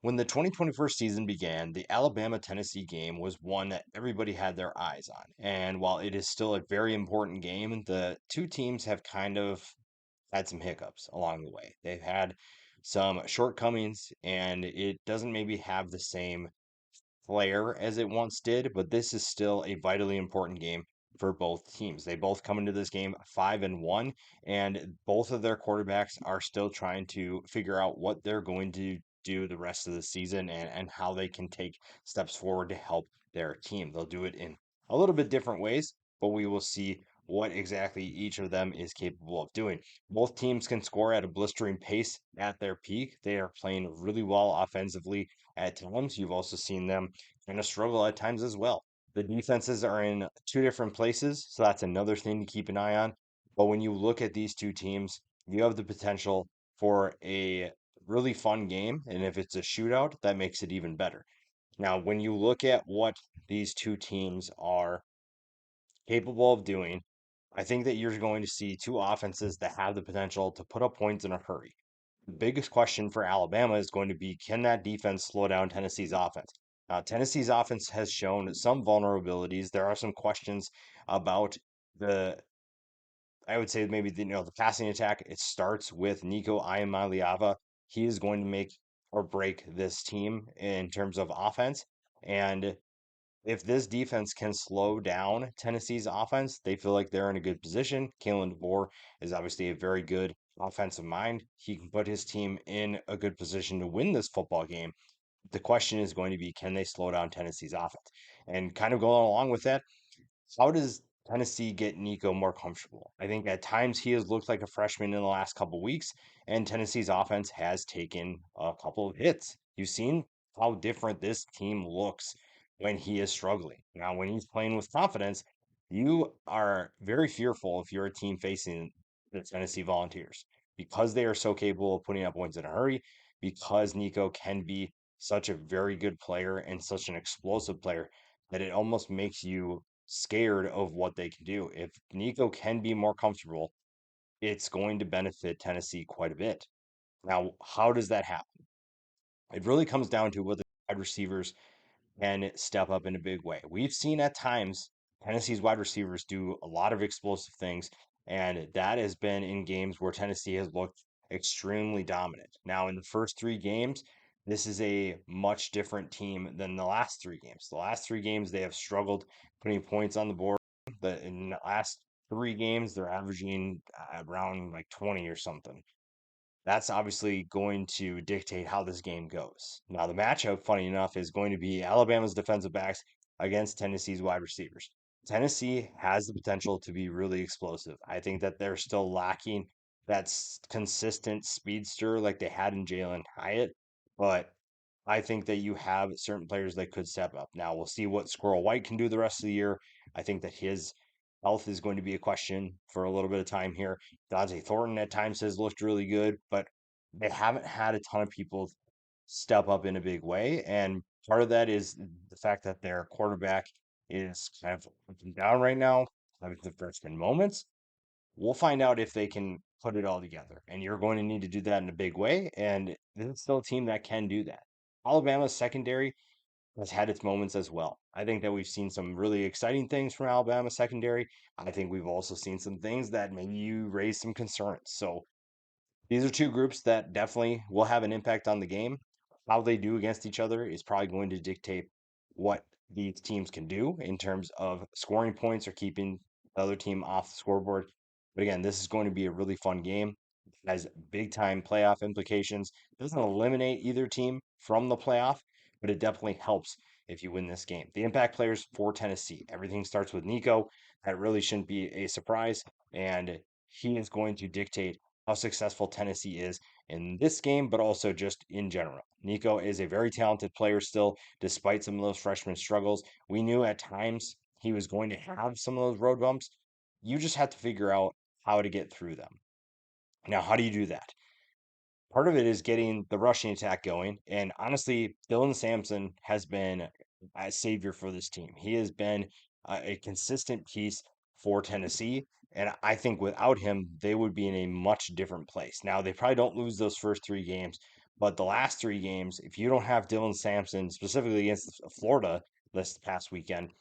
When the 2021 season began, the Alabama-Tennessee game was one that everybody had their eyes on. And while it is still a very important game, the two teams have kind of had some hiccups along the way. They've had some shortcomings, and it doesn't maybe have the same flair as it once did, but this is still a vitally important game for both teams. They both come into this game 5-1, and both of their quarterbacks are still trying to figure out what they're going to do the rest of the season and how they can take steps forward to help their team. They'll do it in a little bit different ways, but we will see what exactly each of them is capable of doing. Both teams can score at a blistering pace at their peak. They are playing really well offensively at times. You've also seen them kind of struggle at times as well. The defenses are in two different places, so that's another thing to keep an eye on. But when you look at these two teams, you have the potential for a really fun game. And if it's a shootout, that makes it even better. Now, when you look at what these two teams are capable of doing, I think that you're going to see two offenses that have the potential to put up points in a hurry. The biggest question for Alabama is going to be, can that defense slow down Tennessee's offense? Tennessee's offense has shown some vulnerabilities. There are some questions about the, I would say maybe the passing attack. It starts with Nico Iamaleava. He is going to make or break this team in terms of offense. And if this defense can slow down Tennessee's offense, they feel like they're in a good position. Kalen DeBoer is obviously a very good offensive mind. He can put his team in a good position to win this football game. The question is going to be, can they slow down Tennessee's offense? And kind of going along with that, how does Tennessee get Nico more comfortable? I think at times he has looked like a freshman in the last couple weeks, and Tennessee's offense has taken a couple of hits. You've seen how different this team looks when he is struggling. Now, when he's playing with confidence, you are very fearful if you're a team facing the Tennessee Volunteers because they are so capable of putting up points in a hurry, because Nico can be such a very good player and such an explosive player that it almost makes you scared of what they can do. If Nico can be more comfortable, it's going to benefit Tennessee quite a bit. Now, how does that happen? It really comes down to whether wide receivers can step up in a big way. We've seen at times Tennessee's wide receivers do a lot of explosive things, and that has been in games where Tennessee has looked extremely dominant. Now, in the first three games, this is a much different team than the last three games. The last three games, they have struggled putting points on the board. But in the last three games, they're averaging around like 20 or something. That's obviously going to dictate how this game goes. Now, the matchup, funny enough, is going to be Alabama's defensive backs against Tennessee's wide receivers. Tennessee has the potential to be really explosive. I think that they're still lacking that consistent speedster like they had in Jalen Hyatt, but I think that you have certain players that could step up. Now, we'll see what Squirrel White can do the rest of the year. I think that his health is going to be a question for a little bit of time here. Dante Thornton at times has looked really good, but they haven't had a ton of people step up in a big way. And part of that is the fact that their quarterback is kind of up and down right now, having the freshman moments. We'll find out if they can put it all together. And you're going to need to do that in a big way. And this is still a team that can do that. Alabama's secondary has had its moments as well. I think that we've seen some really exciting things from Alabama secondary. I think we've also seen some things that maybe you raise some concerns. So these are two groups that definitely will have an impact on the game. How they do against each other is probably going to dictate what these teams can do in terms of scoring points or keeping the other team off the scoreboard. But again, this is going to be a really fun game. It has big time playoff implications. It doesn't eliminate either team from the playoff, but it definitely helps if you win this game. The impact players for Tennessee, everything starts with Nico. That really shouldn't be a surprise. And he is going to dictate how successful Tennessee is in this game, but also just in general. Nico is a very talented player still, despite some of those freshman struggles. We knew at times he was going to have some of those road bumps. You just have to figure out how to get through them. Now, how do you do that? Part of it is getting the rushing attack going. And honestly, Dylan Sampson has been a savior for this team. He has been a consistent piece for Tennessee. And I think without him, they would be in a much different place. Now, they probably don't lose those first three games, But the last three games, if you don't have Dylan Sampson, specifically against Florida this past weekend,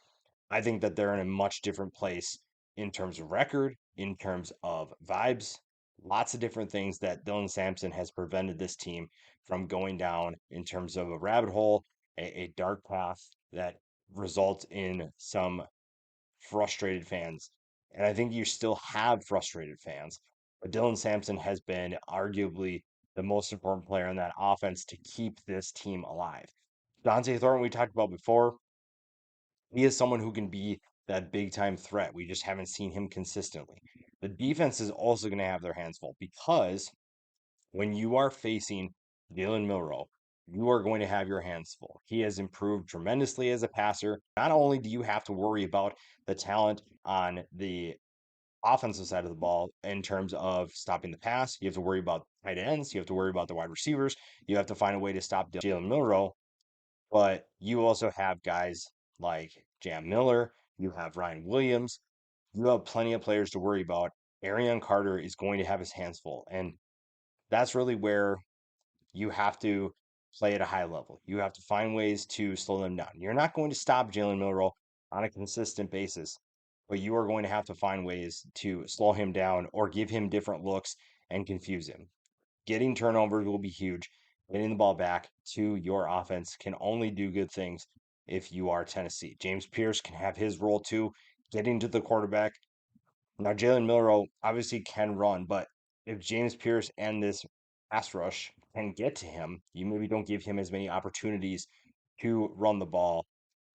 I think that they're in a much different place in terms of record, in terms of vibes, lots of different things that Dylan Sampson has prevented this team from going down in terms of a rabbit hole, a dark path that results in some frustrated fans. And I think you still have frustrated fans, but Dylan Sampson has been arguably the most important player in that offense to keep this team alive. Dante Thornton, we talked about before, he is someone who can be that big time threat. We just haven't seen him consistently. The defense is also going to have their hands full because when you are facing Jalen Milrow, you are going to have your hands full. He has improved tremendously as a passer. Not only do you have to worry about the talent on the offensive side of the ball in terms of stopping the pass, you have to worry about tight ends, you have to worry about the wide receivers, you have to find a way to stop Jalen Milrow, but you also have guys like Jam Miller, you have Ryan Williams, you have plenty of players to worry about. Arion Carter is going to have his hands full. And that's really where you have to play at a high level. You have to find ways to slow them down. You're not going to stop Jalen Milrow on a consistent basis, but you are going to have to find ways to slow him down or give him different looks and confuse him. Getting turnovers will be huge. Getting the ball back to your offense can only do good things if you are Tennessee. James Pierce can have his role too, getting to the quarterback. Now, Jalen Milrow obviously can run, but if James Pierce and this pass rush can get to him, you maybe don't give him as many opportunities to run the ball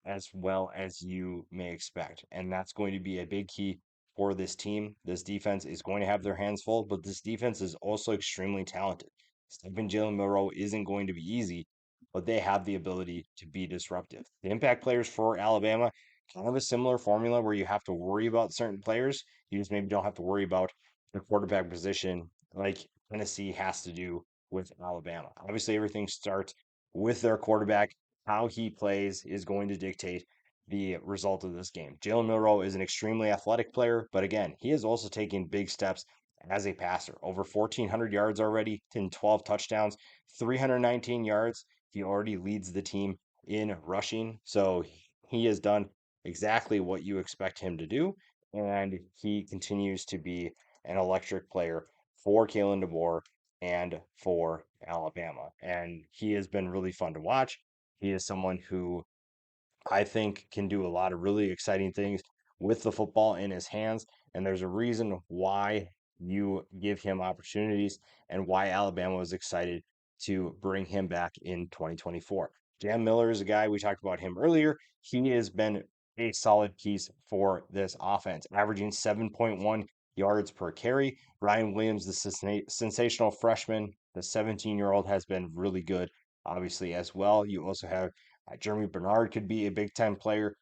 as well as you may expect. And that's going to be a big key for this team. This defense is going to have their hands full, but this defense is also extremely talented. Stepping Jalen Monroe isn't going to be easy, but they have the ability to be disruptive. The impact players for Alabama, kind of a similar formula where you have to worry about certain players. You just maybe don't have to worry about the quarterback position like Tennessee has to do with Alabama. Obviously, everything starts with their quarterback. How he plays is going to dictate the result of this game. Jalen Milrow is an extremely athletic player, but again, he is also taking big steps as a passer. Over 1,400 yards already, in 12 touchdowns, 319 yards. He already leads the team in rushing. So he has done exactly what you expect him to do. And he continues to be an electric player for Kalen DeBoer and for Alabama. And he has been really fun to watch. He is someone who I think can do a lot of really exciting things with the football in his hands. And there's a reason why you give him opportunities and why Alabama was excited to bring him back in 2024. Jam Miller is a guy, we talked about him earlier. He has been a solid piece for this offense, averaging 7.1 yards per carry. Ryan Williams, the sensational freshman, the 17-year-old, has been really good, obviously, as well. You also have Jeremy Bernard could be a big time player.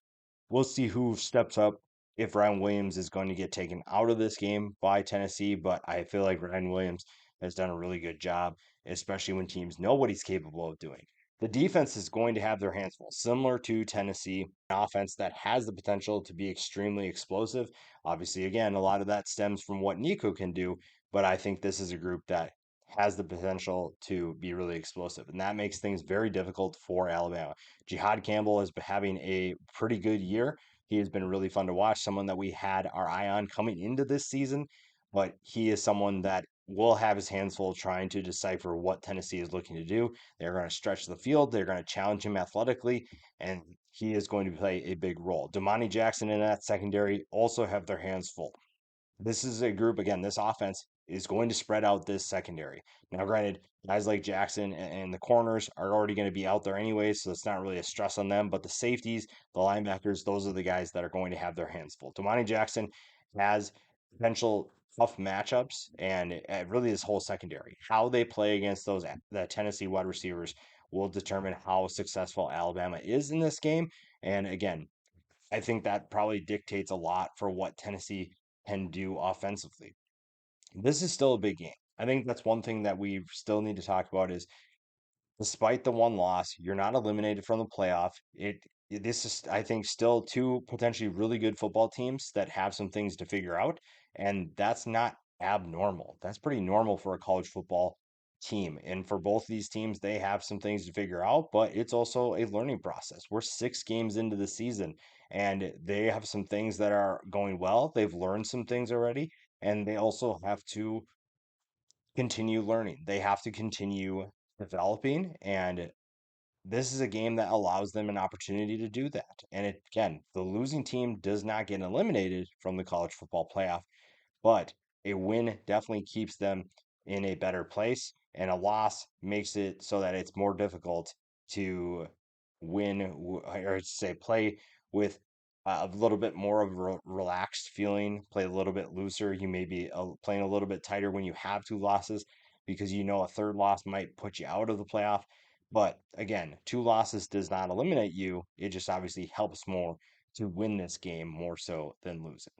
We'll see who steps up if Ryan Williams is going to get taken out of this game by Tennessee, but I feel like Ryan Williams has done a really good job, especially when teams know what he's capable of doing. The defense is going to have their hands full, similar to Tennessee, an offense that has the potential to be extremely explosive. Obviously, again, a lot of that stems from what Nico can do, but I think this is a group that has the potential to be really explosive, and that makes things very difficult for Alabama. Jihad Campbell has been having a pretty good year. He has been really fun to watch, someone that we had our eye on coming into this season, but he is someone that will have his hands full trying to decipher what Tennessee is looking to do. They're going to stretch the field, they're going to challenge him athletically, and he is going to play a big role. Damani Jackson in that secondary also have their hands full. This is a group, again, this offense is going to spread out this secondary. Now, granted, guys like Jackson and the corners are already going to be out there anyway, so it's not really a stress on them. But the safeties, the linebackers, those are the guys that are going to have their hands full. Damani Jackson has potential tough matchups, and really this whole secondary. How they play against those the Tennessee wide receivers will determine how successful Alabama is in this game. And again, I think that probably dictates a lot for what Tennessee can do offensively. This is still a big game. I think that's one thing that we still need to talk about is despite the one loss, you're not eliminated from the playoff. This is, I think, still two potentially really good football teams that have some things to figure out, and that's not abnormal. That's pretty normal for a college football team. And for both these teams, they have some things to figure out, but it's also a learning process. We're 6 games into the season, and they have some things that are going well. They've learned some things already, and they also have to continue learning. They have to continue developing, and this is a game that allows them an opportunity to do that. And it, again, the losing team does not get eliminated from the college football playoff, but a win definitely keeps them in a better place, and a loss makes it so that it's more difficult to or to say play with a little bit more of a relaxed feeling, play a little bit looser. You may be playing a little bit tighter when you have 2 losses because you know a third loss might put you out of the playoff. But again, 2 losses does not eliminate you. It just obviously helps more to win this game more so than lose it.